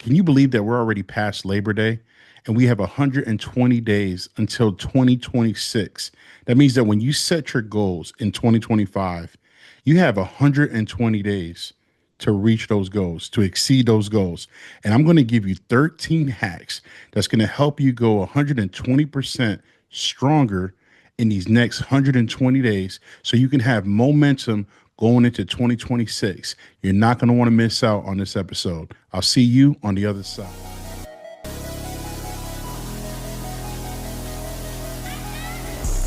Can you believe that we're already past Labor Day and we have 120 days until 2026? That means that when you set your goals in 2025, you have 120 days to reach those goals, to exceed those goals. And I'm going to give you 13 hacks that's going to help you go 120% stronger in these next 120 days so you can have momentum going into 2026. You're not going to want to miss out on this episode. I'll see you on the other side.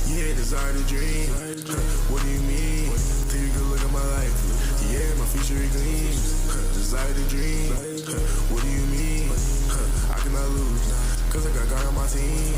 Yeah, desire to dream. What do you mean? Take a good look at my life. Yeah, my future it gleams. Desire to dream. What do you mean? I cannot lose. Cause I got God on my team.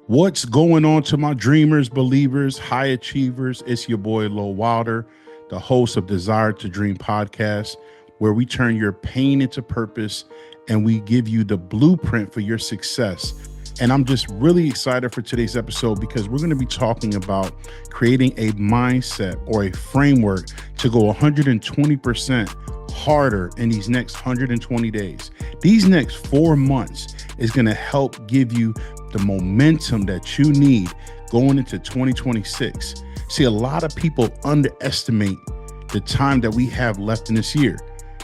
What's going on to my dreamers, believers, high achievers? It's your boy, Lo Wilder, the host of Desire to Dream podcast, where we turn your pain into purpose and we give you the blueprint for your success. And I'm just really excited for today's episode because we're going to be talking about creating a mindset or a framework to go 120% harder in these next 120 days. These next 4 months is going to help give you the momentum that you need going into 2026. See, a lot of people underestimate the time that we have left in this year.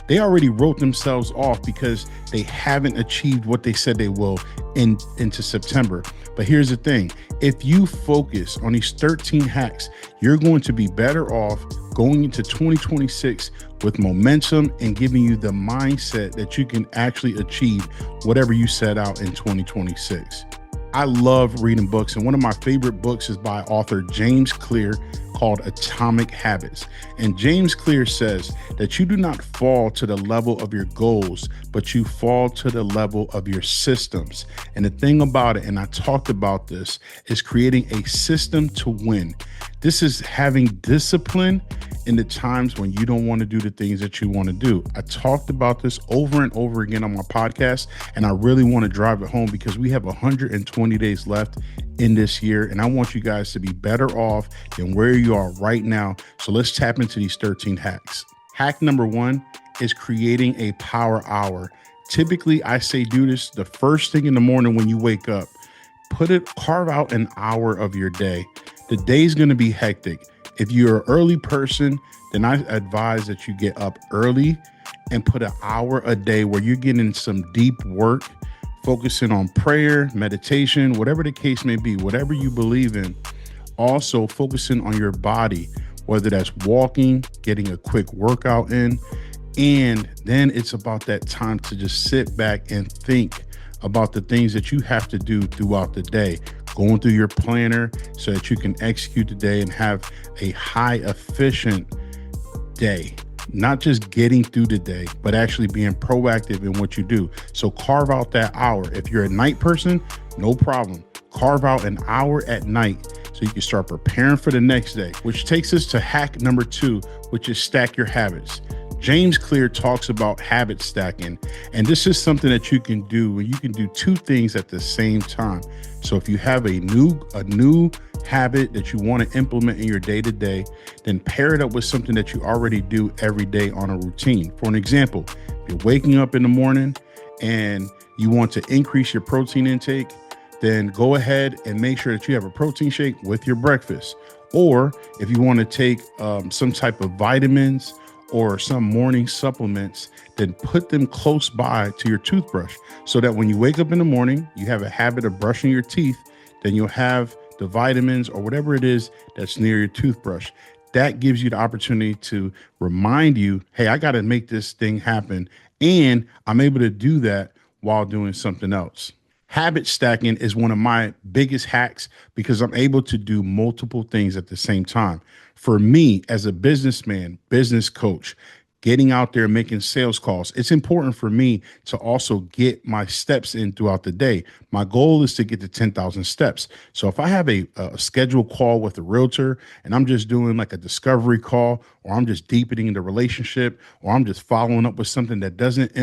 They already wrote themselves off because they haven't achieved what they said they will into September. But here's the thing. If you focus on these 13 hacks, you're going to be better off going into 2026 with momentum and giving you the mindset that you can actually achieve whatever you set out in 2026. I love reading books, and one of my favorite books is by author James Clear called Atomic Habits. And James Clear says that you do not fall to the level of your goals, but you fall to the level of your systems. And the thing about it, and I talked about this, is creating a system to win. This is having discipline in the times when you don't want to do the things that you want to do. I talked about this over and over again on my podcast, and I really want to drive it home because we have 120 days left in this year, and I want you guys to be better off than where you are right now. So let's tap into these 13 hacks. Hack number 1 is creating a power hour. Typically, I say do this the first thing in the morning when you wake up. Carve out an hour of your day. The day's going to be hectic. If you're an early person, then I advise that you get up early and put an hour a day where you're getting some deep work, focusing on prayer, meditation, whatever the case may be, whatever you believe in. Also focusing on your body, whether that's walking, getting a quick workout in, and then it's about that time to just sit back and think about the things that you have to do throughout the day, going through your planner so that you can execute the day and have a high efficient day. Not just getting through the day, but actually being proactive in what you do. So carve out that hour. If you're a night person, no problem. Carve out an hour at night so you can start preparing for the next day, which takes us to hack number 2, which is stack your habits. James Clear talks about habit stacking, and this is something that you can do where you can do 2 things at the same time. So if you have a new habit that you want to implement in your day-to-day, then pair it up with something that you already do every day on a routine. For an example, if you're waking up in the morning and you want to increase your protein intake, then go ahead and make sure that you have a protein shake with your breakfast. Or if you want to take some type of vitamins or some morning supplements, then put them close by to your toothbrush so that when you wake up in the morning, you have a habit of brushing your teeth, then you'll have the vitamins or whatever it is that's near your toothbrush. That gives you the opportunity to remind you, hey, I got to make this thing happen. And I'm able to do that while doing something else. Habit stacking is one of my biggest hacks because I'm able to do multiple things at the same time. For me, as a businessman, business coach, getting out there, making sales calls, it's important for me to also get my steps in throughout the day. My goal is to get to 10,000 steps. So if I have a scheduled call with a realtor and I'm just doing like a discovery call, or I'm just deepening the relationship, or I'm just following up with something that doesn't,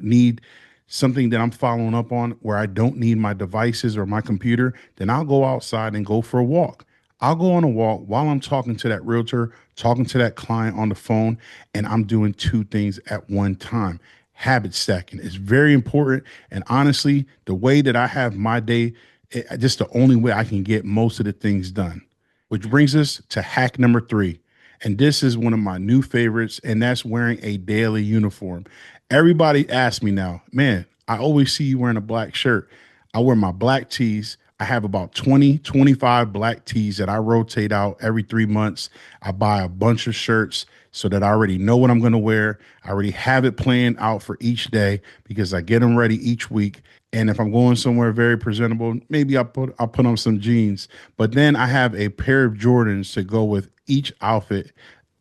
need something that I'm following up on where I don't need my devices or my computer, then I'll go outside and go for a walk. I'll go on a walk while I'm talking to that realtor, talking to that client on the phone, and I'm doing two things at one time. Habit stacking is very important. And honestly, the way that I have my day, just the only way I can get most of the things done. Which brings us to hack number three. And this is one of my new favorites, and that's wearing a daily uniform. Everybody asks me now, man, I always see you wearing a black shirt. I wear my black tees. I have about 20, 25 black tees that I rotate out every 3 months. I buy a bunch of shirts so that I already know what I'm going to wear. I already have it planned out for each day because I get them ready each week. And if I'm going somewhere very presentable, maybe I'll put on some jeans. But then I have a pair of Jordans to go with each outfit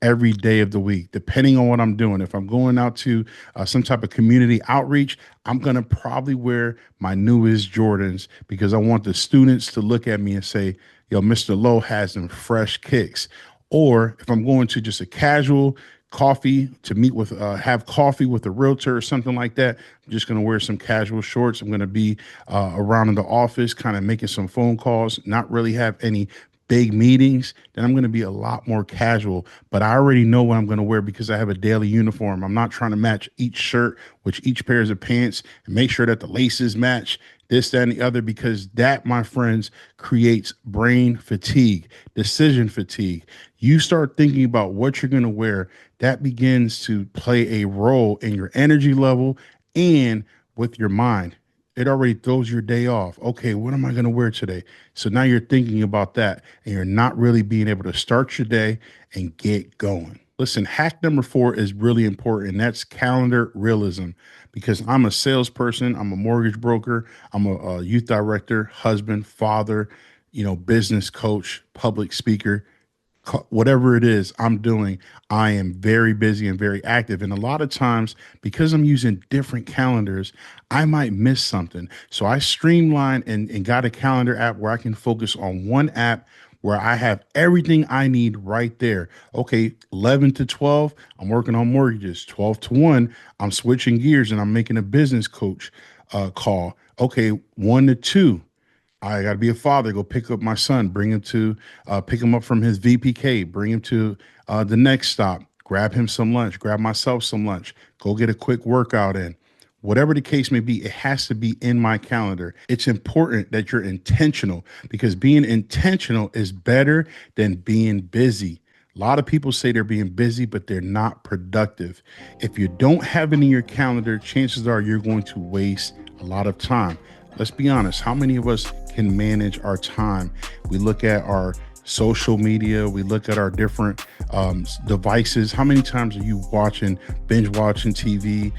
every day of the week, depending on what I'm doing. If I'm going out to some type of community outreach, I'm going to probably wear my newest Jordans because I want the students to look at me and say, yo, Mr. Lowe has some fresh kicks. Or if I'm going to just a casual coffee to meet with, have coffee with a realtor or something like that, I'm just going to wear some casual shorts. I'm going to be around in the office, kind of making some phone calls, not really have any big meetings, then I'm going to be a lot more casual. But I already know what I'm going to wear because I have a daily uniform. I'm not trying to match each shirt with each pairs of pants and make sure that the laces match this, that, and the other, because that, my friends, creates brain fatigue, decision fatigue. You start thinking about what you're going to wear, that begins to play a role in your energy level and with your mind. It already throws your day off. Okay, what am I going to wear today? So now you're thinking about that and you're not really being able to start your day and get going. Listen, hack number four is really important. And that's calendar realism because I'm a salesperson, I'm a mortgage broker, I'm a youth director, husband, father, business coach, public speaker, whatever it is I'm doing, I am very busy and very active. And a lot of times, because I'm using different calendars, I might miss something. So I streamline and got a calendar app where I can focus on one app where I have everything I need right there. Okay, 11 to 12, I'm working on mortgages. 12 to 1, I'm switching gears and I'm making a business coach call. Okay, 1 to 2, I got to be a father, go pick up my son, bring him to pick him up from his VPK, bring him to the next stop, grab him some lunch, grab myself some lunch, go get a quick workout in. Whatever the case may be, it has to be in my calendar. It's important that you're intentional because being intentional is better than being busy. A lot of people say they're being busy, but they're not productive. If you don't have it in your calendar, chances are you're going to waste a lot of time. Let's be honest. How many of us can manage our time? We look at our social media. We look at our different devices. How many times are you binge watching TV,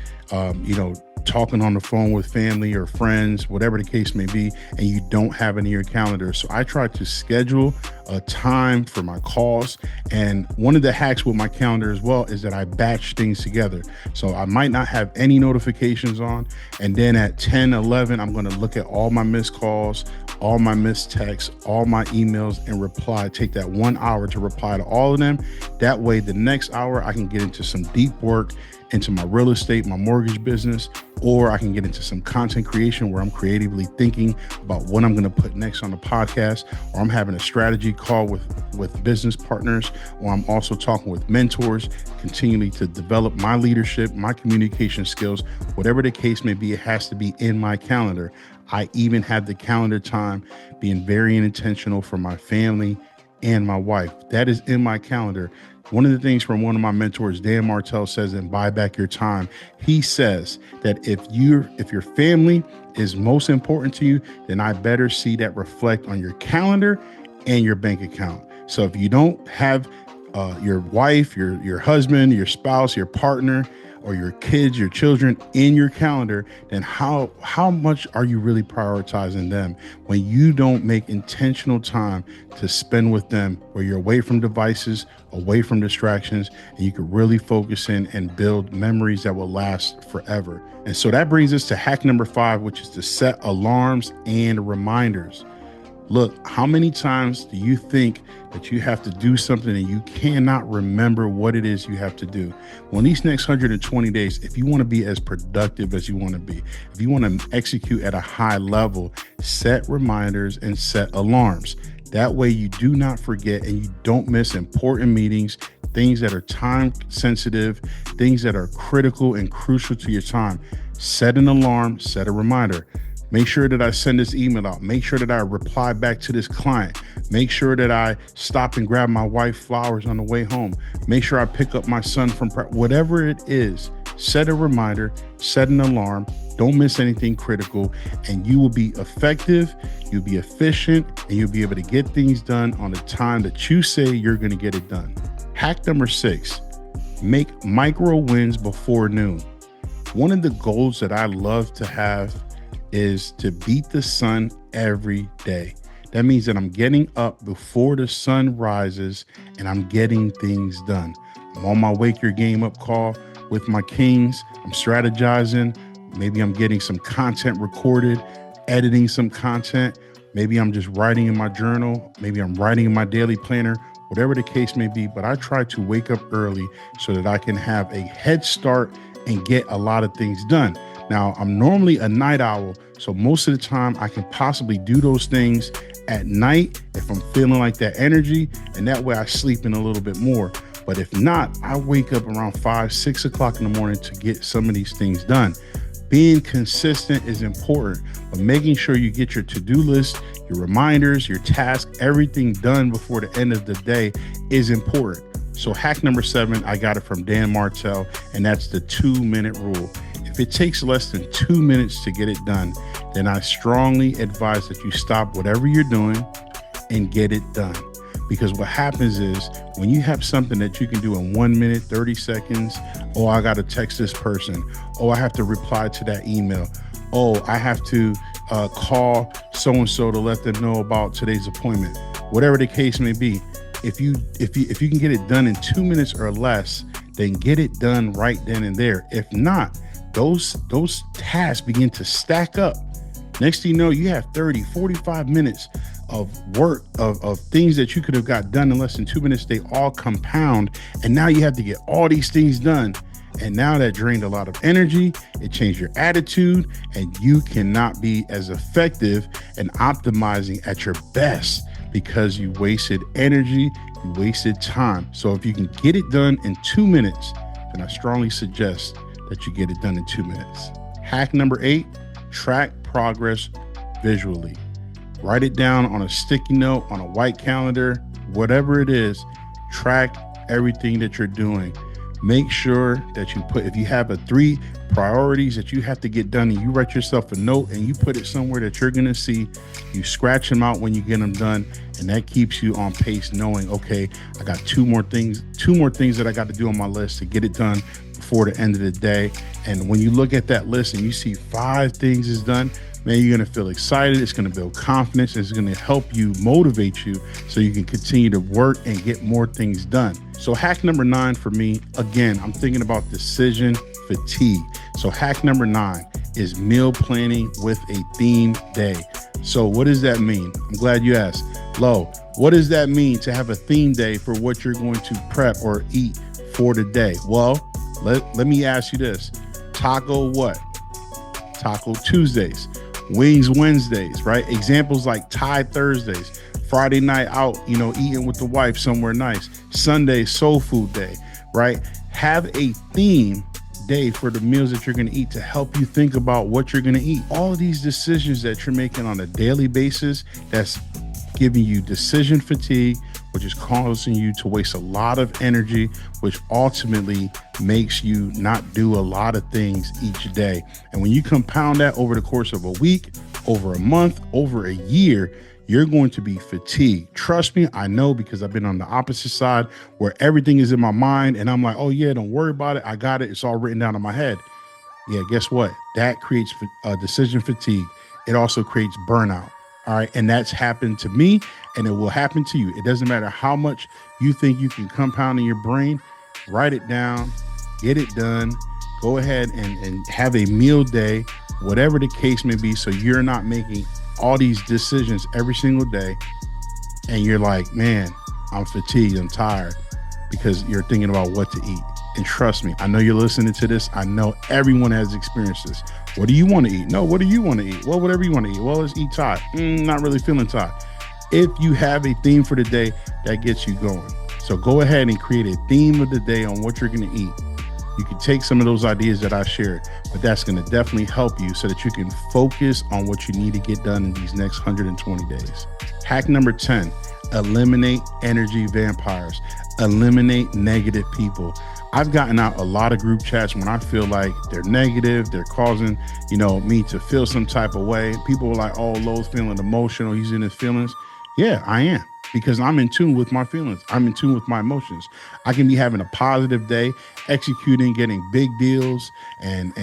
talking on the phone with family or friends, whatever the case may be, and you don't have it in your calendar? So I try to schedule a time for my calls. And one of the hacks with my calendar as well is that I batch things together. So I might not have any notifications on. And then at 10, 11, I'm going to look at all my missed calls, all my missed texts, all my emails, and reply. Take that 1 hour to reply to all of them. That way, the next hour, I can get into some deep work into my real estate, my mortgage business, or I can get into some content creation where I'm creatively thinking about what I'm going to put next on the podcast, or I'm having a strategy call with business partners, or I'm also talking with mentors, continually to develop my leadership, my communication skills, whatever the case may be, it has to be in my calendar. I even have the calendar time being very intentional for my family and my wife. That is in my calendar. One of the things from one of my mentors, Dan Martell, says in Buy Back Your Time, he says that if your family is most important to you, then I better see that reflect on your calendar and your bank account. So if you don't have your wife, your husband, your spouse, your partner, or your kids, your children in your calendar, then how much are you really prioritizing them when you don't make intentional time to spend with them, where you're away from devices, away from distractions, and you can really focus in and build memories that will last forever. And so that brings us to hack number 5, which is to set alarms and reminders. Look, how many times do you think that you have to do something and you cannot remember what it is you have to do? Well, in these next 120 days, if you want to be as productive as you want to be, if you want to execute at a high level, set reminders and set alarms. That way you do not forget and you don't miss important meetings, things that are time sensitive, things that are critical and crucial to your time. Set an alarm, set a reminder. Make sure that I send this email out. Make sure that I reply back to this client. Make sure that I stop and grab my wife flowers on the way home. Make sure I pick up my son from whatever it is. Set a reminder, set an alarm. Don't miss anything critical, and you will be effective, you'll be efficient, and you'll be able to get things done on the time that you say you're going to get it done. Hack number 6, make micro wins before noon. One of the goals that I love to have is to beat the sun every day. That means that I'm getting up before the sun rises and I'm getting things done. I'm on my Wake Your Game Up call with my kings. I'm strategizing. Maybe I'm getting some content recorded, editing some content. Maybe I'm just writing in my journal. Maybe I'm writing in my daily planner, whatever the case may be. But I try to wake up early so that I can have a head start and get a lot of things done. Now, I'm normally a night owl, so most of the time I can possibly do those things at night if I'm feeling like that energy, and that way I sleep in a little bit more. But if not, I wake up around 5, 6 o'clock in the morning to get some of these things done. Being consistent is important, but making sure you get your to-do list, your reminders, your tasks, everything done before the end of the day is important. So hack number 7, I got it from Dan Martell, and that's the 2-minute rule. If it takes less than 2 minutes to get it done, then I strongly advise that you stop whatever you're doing and get it done. Because what happens is when you have something that you can do in 1 minute, 30 seconds, oh, I got to text this person. Oh, I have to reply to that email. Oh, I have to call so-and-so to let them know about today's appointment. Whatever the case may be, if you can get it done in 2 minutes or less, then get it done right then and there. If not, those tasks begin to stack up. Next thing you know, you have 30, 45 minutes of work, of things that you could have got done in less than 2 minutes. They all compound, and now you have to get all these things done. And now that drained a lot of energy, it changed your attitude, and you cannot be as effective and optimizing at your best because you wasted energy, you wasted time. So if you can get it done in 2 minutes, then I strongly suggest that you get it done in 2 minutes. Hack number 8, track progress visually. Write it down on a sticky note, on a white calendar, whatever it is. Track everything that you're doing. Make sure that you put, if you have 3 priorities that you have to get done, and you write yourself a note and you put it somewhere that you're going to see, you scratch them out when you get them done. And that keeps you on pace, knowing, okay, I got 2 more things that I got to do on my list to get it done before the end of the day. And when you look at that list and you see 5 things is done, man, you're going to feel excited. It's going to build confidence. It's going to help you, motivate you so you can continue to work and get more things done. So hack number 9 for me, again, I'm thinking about decision fatigue. So hack number 9 is meal planning with a theme day. So what does that mean? I'm glad you asked. Lo, what does that mean to have a theme day for what you're going to prep or eat for the day? Well, let me ask you this. Taco what? Taco Tuesdays. Wings Wednesdays, right? Examples like Thai Thursdays, Friday night out, eating with the wife somewhere nice. Sunday, soul food day, right? Have a theme day for the meals that you're going to eat to help you think about what you're going to eat. All of these decisions that you're making on a daily basis, that's giving you decision fatigue, which is causing you to waste a lot of energy, which ultimately makes you not do a lot of things each day. And when you compound that over the course of a week, over a month, over a year, you're going to be fatigued. Trust me, I know, because I've been on the opposite side where everything is in my mind and I'm like, oh yeah, don't worry about it. I got it. It's all written down in my head. Yeah, guess what? That creates decision fatigue. It also creates burnout. All right. And that's happened to me, and it will happen to you. It doesn't matter how much you think you can compound in your brain. Write it down, get it done. Go ahead and have a meal day, whatever the case may be, so you're not making all these decisions every single day, and you're like, man, I'm fatigued, I'm tired, because you're thinking about what to eat. And trust me, I know you're listening to this. I know everyone has experienced this. What do you want to eat? No, what do you want to eat? Well, whatever you want to eat. Well, let's eat Thai. Not really feeling Thai. If you have a theme for the day, that gets you going. So go ahead and create a theme of the day on what you're going to eat. You can take some of those ideas that I shared, but that's going to definitely help you so that you can focus on what you need to get done in these next 120 days. Hack number 10, eliminate energy vampires. Eliminate negative people. I've gotten out a lot of group chats when I feel like they're negative, they're causing, me to feel some type of way. People are like, oh, Lowe's feeling emotional, he's in his feelings. Yeah, I am, because I'm in tune with my feelings. I'm in tune with my emotions. I can be having a positive day, executing, getting big deals, and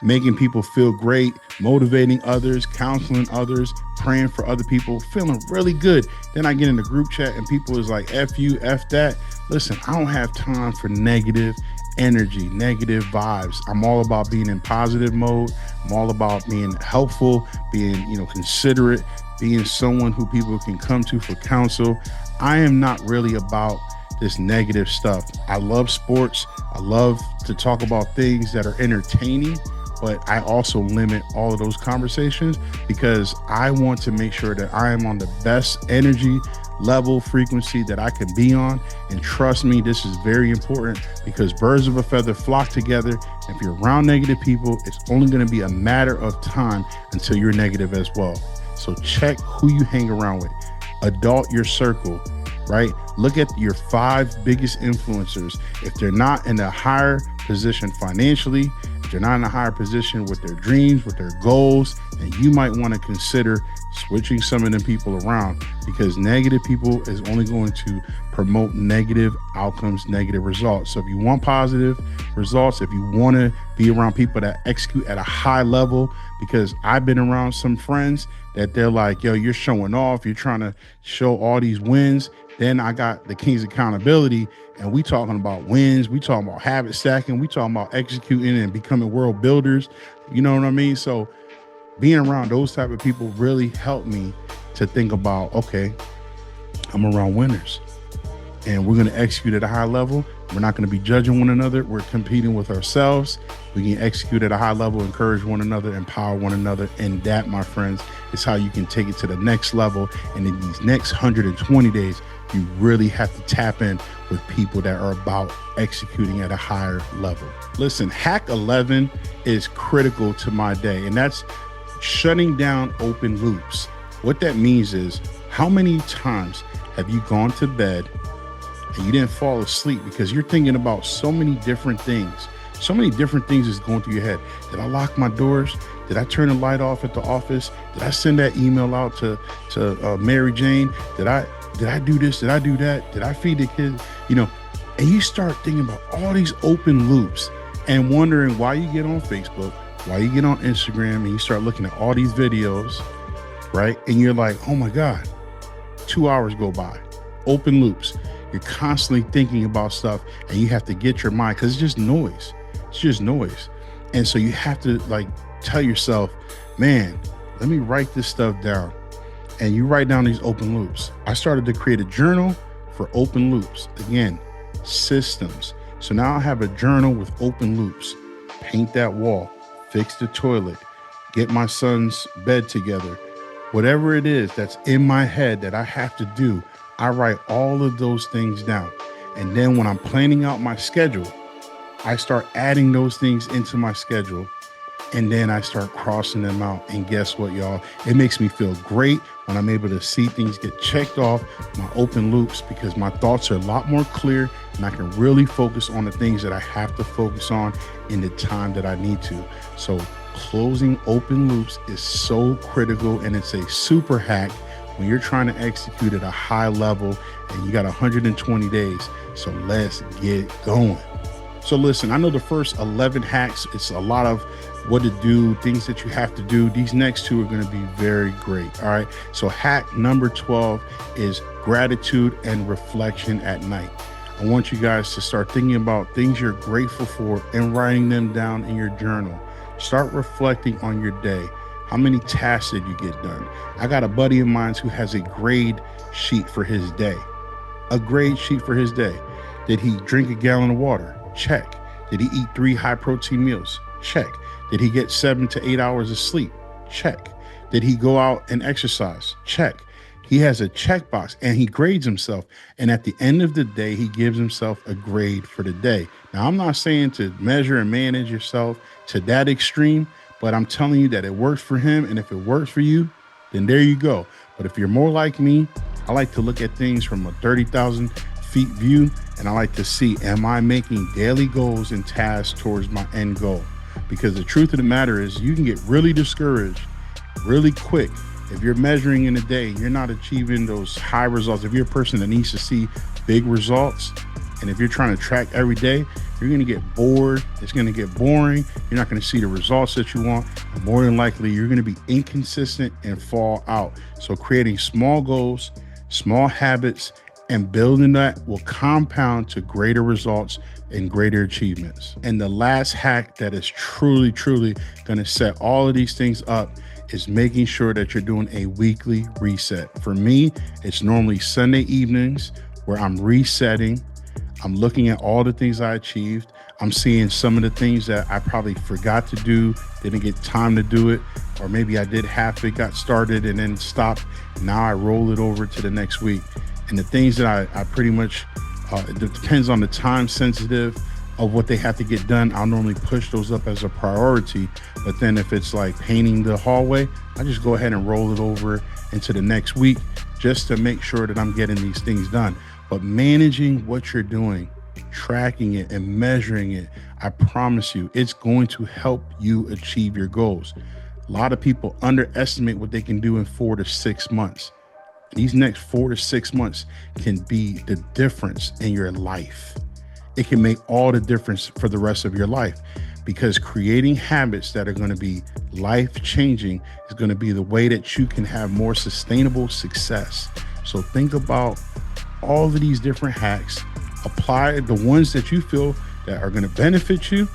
making people feel great, motivating others, counseling others, praying for other people, feeling really good. Then I get in the group chat and people is like, F you, F that. Listen, I don't have time for negative energy, negative vibes. I'm all about being in positive mode. I'm all about being helpful, being, considerate, being someone who people can come to for counsel. I am not really about this negative stuff. I love sports. I love to talk about things that are entertaining, but I also limit all of those conversations because I want to make sure that I am on the best energy level, frequency that I can be on. And trust me, this is very important because birds of a feather flock together. If you're around negative people, it's only going to be a matter of time until you're negative as well. So check who you hang around with. Adult your circle, right? Look at your 5 biggest influencers. If they're not in a higher position financially, if they're not in a higher position with their dreams, with their goals, then you might want to consider switching some of them people around, because negative people is only going to promote negative outcomes, negative results. So if you want positive results, if you want to be around people that execute at a high level, because I've been around some friends that they're like, yo, you're showing off, you're trying to show all these wins. Then I got the King's Accountability, and we talking about wins, we talking about habit stacking, we talking about executing and becoming world builders. You know what I mean? So being around those type of people really helped me to think about, okay, I'm around winners and we're going to execute at a high level. We're not going to be judging one another. We're competing with ourselves. We can execute at a high level, encourage one another, empower one another. And that, my friends, is how you can take it to the next level. And in these next 120 days, you really have to tap in with people that are about executing at a higher level. Listen, hack 11 is critical to my day, and that's shutting down open loops. What that means is, how many times have you gone to bed and you didn't fall asleep because you're thinking about so many different things? So many different things is going through your head. Did I lock my doors? Did I turn the light off at the office? Did I send that email out to Mary Jane? Did I do this? Did I do that? Did I feed the kids? And you start thinking about all these open loops and wondering why you get on Facebook, why you get on Instagram, and you start looking at all these videos, right? And you're like, oh my God, 2 hours go by. Open loops. You're constantly thinking about stuff, and you have to get your mind, because it's just noise. It's just noise. And so you have to tell yourself, man, let me write this stuff down. And you write down these open loops. I started to create a journal for open loops. Again, systems. So now I have a journal with open loops. Paint that wall, fix the toilet, get my son's bed together. Whatever it is that's in my head that I have to do, I write all of those things down. And then when I'm planning out my schedule, I start adding those things into my schedule. And then I start crossing them out. And guess what, y'all? It makes me feel great when I'm able to see things get checked off my open loops, because my thoughts are a lot more clear and I can really focus on the things that I have to focus on in the time that I need to. So closing open loops is so critical, and it's a super hack when you're trying to execute at a high level and you got 120 days. So let's get going. So listen, I know the first 11 hacks, it's a lot of what to do, things that you have to do. These next 2 are going to be very great. All right. So hack number 12 is gratitude and reflection at night. I want you guys to start thinking about things you're grateful for and writing them down in your journal. Start reflecting on your day. How many tasks did you get done? I got a buddy of mine who has a grade sheet for his day. A grade sheet for his day. Did he drink a gallon of water? Check. Did he eat 3 high protein meals? Check. Did he get 7 to 8 hours of sleep? Check. Did he go out and exercise? Check. He has a checkbox and he grades himself. And at the end of the day, he gives himself a grade for the day. Now, I'm not saying to measure and manage yourself to that extreme, but I'm telling you that it works for him. And if it works for you, then there you go. But if you're more like me, I like to look at things from a 30,000 feet view. And I like to see, am I making daily goals and tasks towards my end goal? Because the truth of the matter is you can get really discouraged really quick. If you're measuring in a day, you're not achieving those high results. If you're a person that needs to see big results, and if you're trying to track every day, you're going to get bored. It's going to get boring. You're not going to see the results that you want. And more than likely, you're going to be inconsistent and fall out. So creating small goals, small habits, and building that will compound to greater results and greater achievements. And the last hack that is truly, truly going to set all of these things up is making sure that you're doing a weekly reset. For me, it's normally Sunday evenings where I'm resetting. I'm looking at all the things I achieved. I'm seeing some of the things that I probably forgot to do, didn't get time to do it, or maybe I did half it, got started and then stopped. Now I roll it over to the next week. And the things that I pretty much, it depends on the time sensitive of what they have to get done. I'll normally push those up as a priority. But then if it's like painting the hallway, I just go ahead and roll it over into the next week just to make sure that I'm getting these things done. But managing what you're doing, tracking it and measuring it, I promise you, it's going to help you achieve your goals. A lot of people underestimate what they can do in 4 to 6 months. These next 4 to 6 months can be the difference in your life. It can make all the difference for the rest of your life, because creating habits that are going to be life-changing is going to be the way that you can have more sustainable success. So think about all of these different hacks, apply the ones that you feel that are going to benefit you.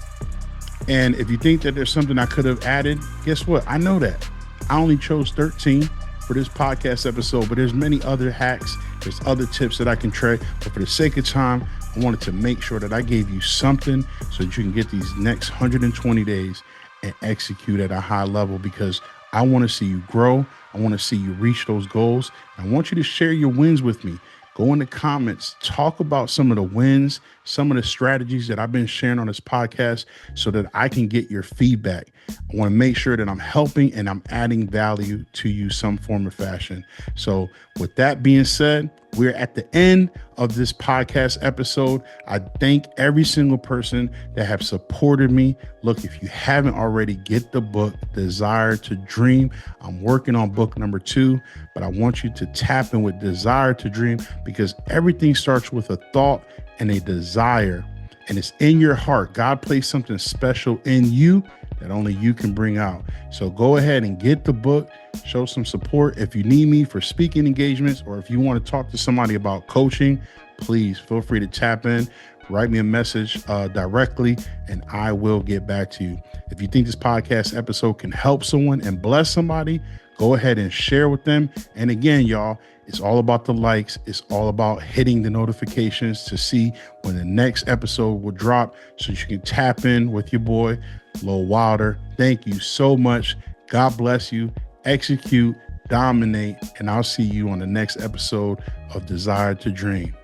And if you think that there's something I could have added, guess what? I know that. I only chose 13 for this podcast episode, but there's many other hacks. There's other tips that I can try. But for the sake of time, I wanted to make sure that I gave you something so that you can get these next 120 days and execute at a high level, because I want to see you grow. I want to see you reach those goals. I want you to share your wins with me. Go in the comments, talk about some of the wins, some of the strategies that I've been sharing on this podcast so that I can get your feedback. I want to make sure that I'm helping and I'm adding value to you some form or fashion. So with that being said, we're at the end of this podcast episode. I thank every single person that have supported me. Look, if you haven't already, get the book, Desire to Dream. I'm working on book number 2, but I want you to tap in with Desire to Dream, because everything starts with a thought and a desire, and it's in your heart. God placed something special in you that only you can bring out. So go ahead and get the book, show some support. If you need me for speaking engagements, or if you want to talk to somebody about coaching, please feel free to tap in, write me a message directly, and I will get back to you. If you think this podcast episode can help someone and bless somebody, go ahead and share with them. And again, y'all, it's all about the likes. It's all about hitting the notifications to see when the next episode will drop, so you can tap in with your boy, Lil Wilder. Thank you so much. God bless you. Execute, dominate, and I'll see you on the next episode of Desire to Dream.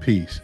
Peace.